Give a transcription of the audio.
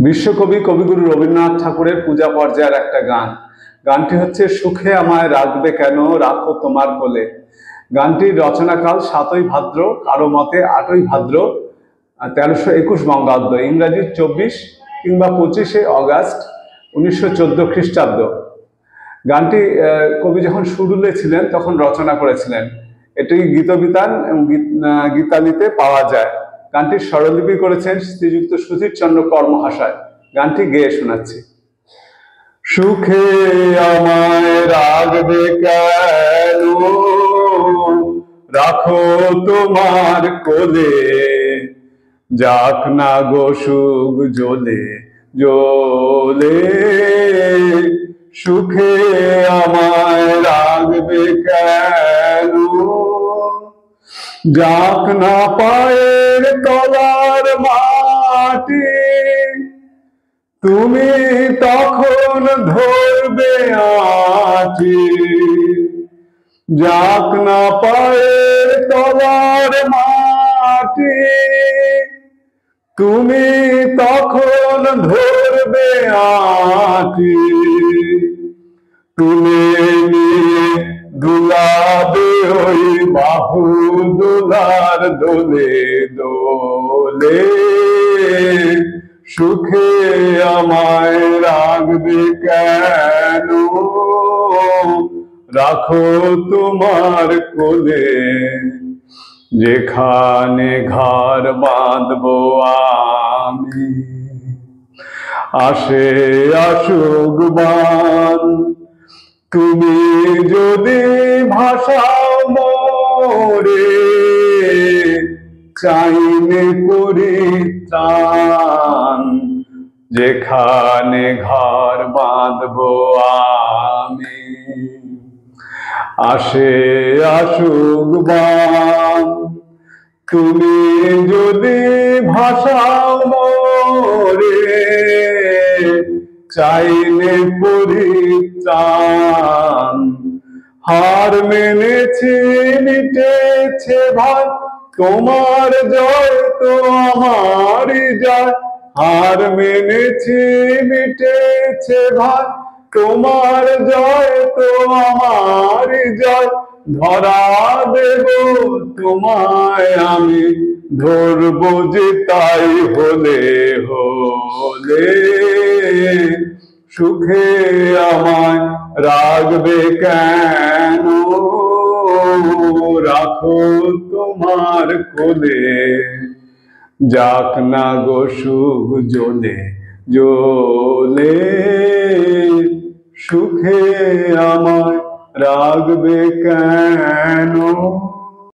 বিশ্বকবি কবিগুরু রবীন্দ্রনাথ ঠাকুরের পূজা পর্যায়ের একটা গান। গানটি হচ্ছে সুখে আমায় রাখবে কেন, রাখো তোমার কোলে। গানটির রচনাকাল 7ই ভাদ্র, কারো মতে 8ই ভাদ্র 1321 বঙ্গাব্দ, ইংরাজি 24 কিংবা 25শে অগাস্ট 1914 খ্রিস্টাব্দ। গানটি কবি যখন সুরুলে ছিলেন তখন রচনা করেছিলেন। এটি গীতবিতান এবং গীতালিতে পাওয়া যায়। গানটির স্বরলিপি করেছেন শ্রীযুক্ত সুধীর চন্দ্র কর্মহাশয়। গানটি গেয়ে শোনাচ্ছি। সুখে আমায় রাখবে কেন, রাখো তোমার কোলে, যাক না গো সুখ জ্বলে জ্বলে। সুখে আমায় রাখবে কেন, যাক না পায়ের তলার মাটি, তুমি তখন ধরবে আঁটি। যাক না পায়ের তলার মাটি, তুমি তখন ধরবে আঁটি। তুলে নিয়ে দুলাবে ওই বাহু দুলার দোলে দোলে। সুখে আমায় রাখবে কেন, রাখো তোমার কোলে। যেখানে ঘর বাঁধবো আমি, আসে আসুক বান, তুমি যদি ভাষাও মোরে, চাইলে পরিত্রাণ। যেখানে ঘর বাঁধবো আমি, আসে আসুক বান, তুমি যদি ভাষাও মোরে, চাইলে পরিত্রাণ। হার মেনেছি মিটেছে ভাই, তোমার জয় তো আমারই জয়। হার মেনেছি মিটেছে ভাই, তোমার জয় তো আমারই জয়। ধরা দেব তোমায় আমি, ধরবো যে তাই হলে হলে। সুখে আমায় রাখবে কেন, রাখো তোমার কোলে। যাক না গো সুখ জ্বলে জ্বলে। সুখে আমায় রাখবে কেন।